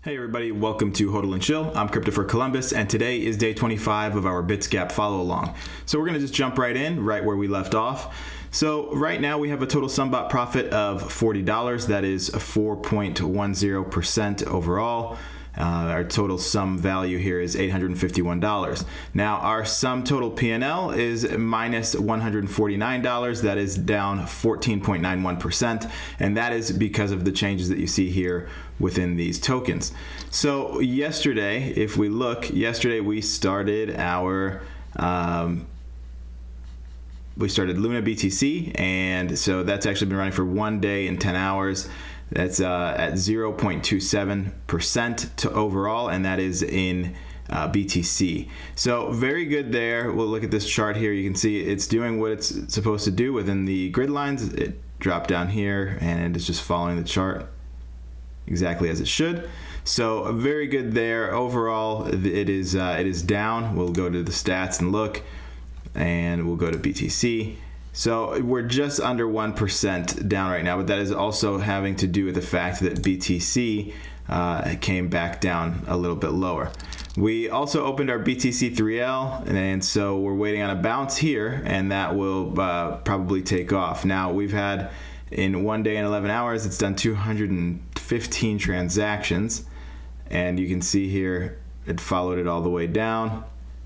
Hey everybody, welcome to Hodl and Shill. I'm Cryptopher Columbus, and today is day 25 of our Bitsgap follow along. So we're going to just jump right in, right where we left off. So right now we have a total SumBot profit of $40. That is 4.10% overall. Our total sum value here is $851. Now our sum total P&L is minus $149. That is down 14.91%, and that is because of the changes that you see here within these tokens. So yesterday, if we look, yesterday we started our Luna BTC, and so that's actually been running for 1 day and 10 hours. That's at 0.27% to overall, and that is in BTC. So very good there. We'll look at this chart here. You can see it's doing what it's supposed to do within the grid lines. It dropped down here, and it's just following the chart exactly as it should. So very good there. Overall, it is down. We'll go to the stats and look, and we'll go to BTC. So we're just under 1% down right now, but that is also having to do with the fact that BTC came back down a little bit lower. We also opened our BTC 3L, and so we're waiting on a bounce here, and that will probably take off. Now we've had, in 1 day and 11 hours, it's done 215 transactions, and you can see here it followed it all the way down,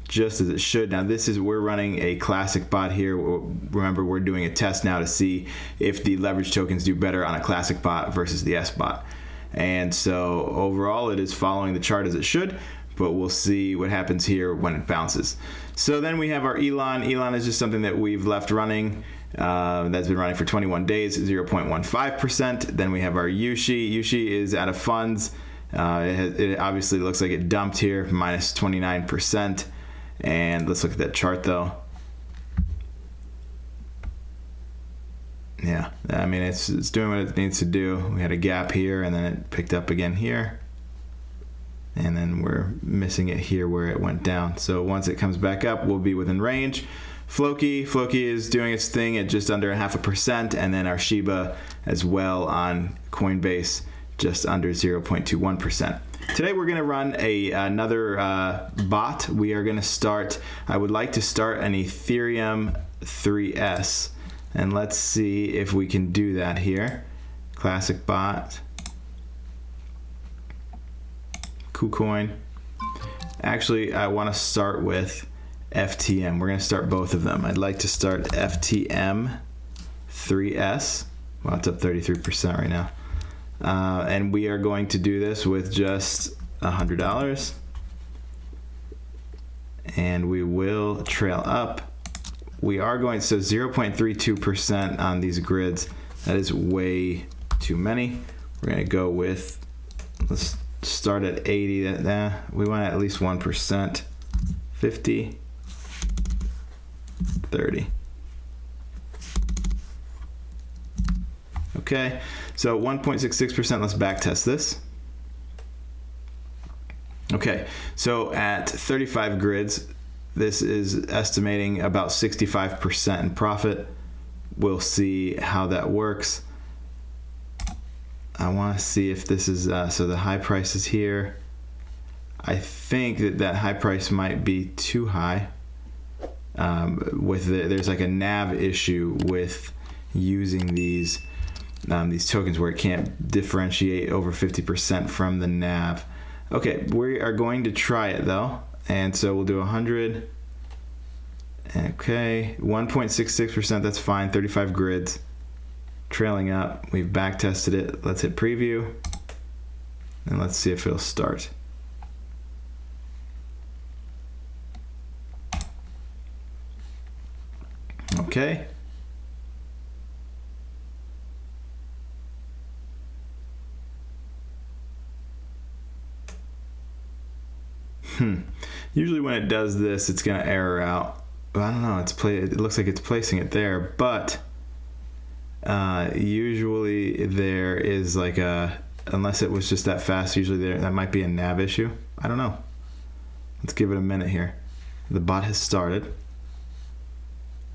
just as it should. Now we're running a classic bot here. Remember, we're doing a test now to see if the leverage tokens do better on a classic bot versus the S bot. And so overall it is following the chart as it should, but we'll see what happens here when it bounces. So then we have our Elon. Elon is just something that we've left running. That's been running for 21 days, 0.15%. Then we have our Yushi. Yushi is out of funds. It obviously looks like it dumped here, minus 29%. And let's look at that chart though. Yeah, I mean, it's doing what it needs to do. We had a gap here, and then it picked up again here, and then we're missing it here where it went down. So once it comes back up, we'll be within range. Floki is doing its thing at just under 0.5%, and then our Shiba as well on Coinbase, just under 0.21%. Today we're going to run another bot. We are going to start, I would like to start an Ethereum 3S, and let's see if we can do that here. Classic bot, KuCoin. Actually, I want to start with FTM. We're going to start both of them. I'd like to start FTM 3S. Well, it's up 33% right now. And we are going to do this with just $100, and we will trail up. We are going, so 0.32% on these grids. That is way too many. We're going to go with, let's start at 80. We want at least 1%. 50, 30. Okay, so 1.66%, let's back test this. Okay, so at 35 grids, this is estimating about 65% in profit. We'll see how that works. I want to see if this is, so the high price is here. I think that high price might be too high. There's like a NAV issue with using these tokens where it can't differentiate over 50% from the NAV. Okay, we are going to try it though, and so we'll do 100. Okay, 1.66%, that's fine. 35 grids, trailing up. We've back tested it. Let's hit preview, and let's see if it'll start. Okay. Usually when it does this, it's going to error out. But I don't know. It looks like it's placing it there, but usually there is like unless it was just that fast, usually that might be a NAV issue. I don't know. Let's give it a minute here. The bot has started.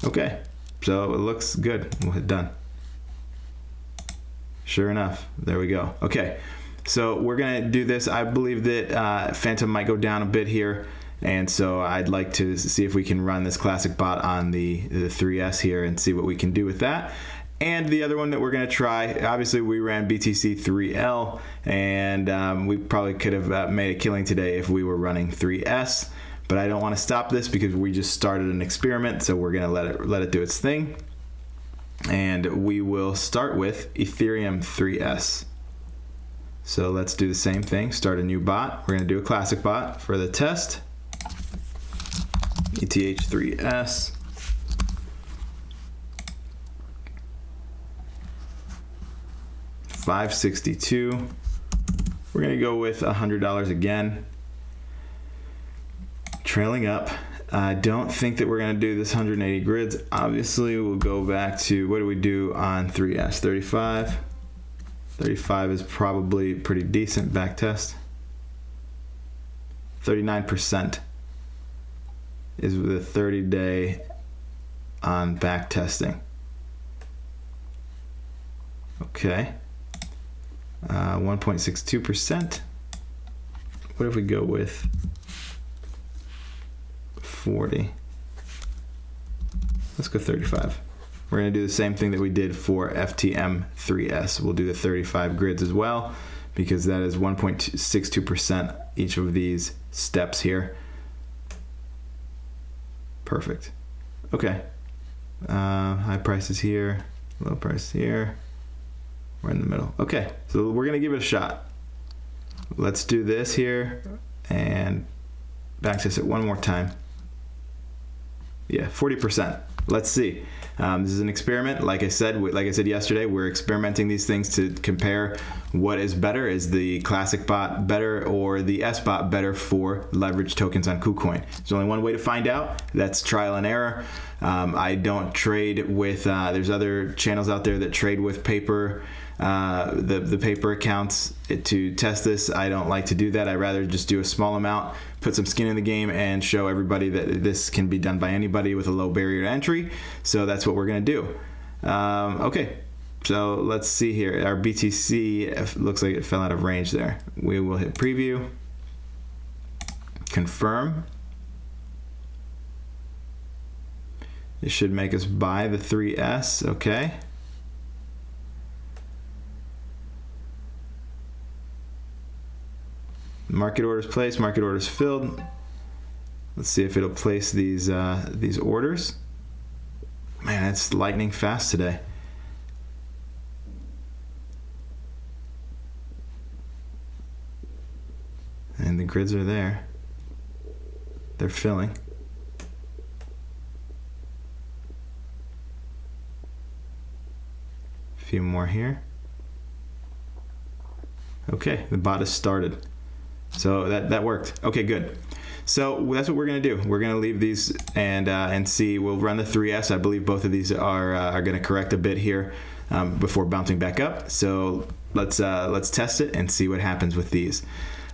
Okay, so it looks good. We'll hit done. Sure enough, there we go. Okay, So we're gonna do this. I believe that Phantom might go down a bit here, and so I'd like to see if we can run this classic bot on the 3S here and see what we can do with that. And the other one that we're going to try, obviously we ran BTC 3L, and we probably could have made a killing today if we were running 3S, but I don't want to stop this because we just started an experiment, so we're going to let it do its thing. And we will start with Ethereum 3S. So let's do the same thing, start a new bot. We're going to do a classic bot for the test. ETH 3S. $562. We're gonna go with $100 again. Trailing up. I don't think that we're gonna do this 180 grids. Obviously, we'll go back to what do we do on 3S? 35. 35 is probably pretty decent back test. 39% is the 30-day on back testing. Okay. 1.62%. What if we go with 40? Let's go 35. We're going to do the same thing that we did for FTM 3S. We'll do the 35 grids as well, because that is 1.62% each of these steps here. Perfect. Okay. High prices here, low price here. We're in the middle. Okay, so we're gonna give it a shot. Let's do this here and backtest it one more time. Yeah, 40%. Let's see. This is an experiment. Like I said yesterday, we're experimenting these things to compare what is better. Is the classic bot better or the S bot better for leverage tokens on KuCoin? There's only one way to find out. That's trial and error. I don't trade with, there's other channels out there that trade with paper, the paper accounts to test this. I don't like to do that. I'd rather just do a small amount, put some skin in the game, and show everybody that this can be done by anybody with a low barrier to entry. So that's what we're gonna do. Okay, so let's see here. Our BTC looks like it fell out of range there. We will hit preview, confirm. It should make us buy the 3S, okay. Market orders placed, market orders filled. Let's see if it'll place these orders. Man, it's lightning fast today. And the grids are there. They're filling. A few more here. Okay, the bot has started. So that worked. Okay, good. So that's what we're gonna do. We're gonna leave these and see. We'll run the 3S. I believe both of these are gonna correct a bit here before bouncing back up. So let's test it and see what happens with these.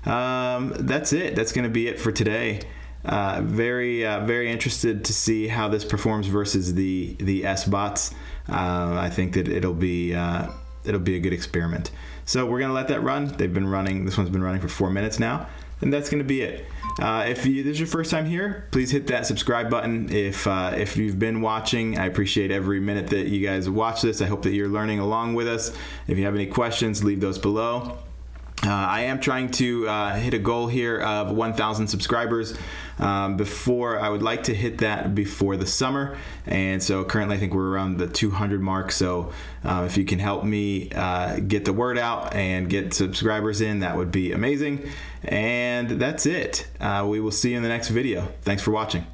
That's it. That's gonna be it for today. Very interested to see how this performs versus the S bots. I think that it'll be a good experiment. So we're gonna let that run. They've been running. This one's been running for 4 minutes now, and that's gonna be it. If this is your first time here, please hit that subscribe button. If you've been watching, I appreciate every minute that you guys watch this. I hope that you're learning along with us. If you have any questions, leave those below. I am trying to hit a goal here of 1,000 subscribers. I would like to hit that before the summer, and so currently I think we're around the 200 mark. So if you can help me get the word out and get subscribers in, that would be amazing. And that's it. We will see you in the next video. Thanks for watching.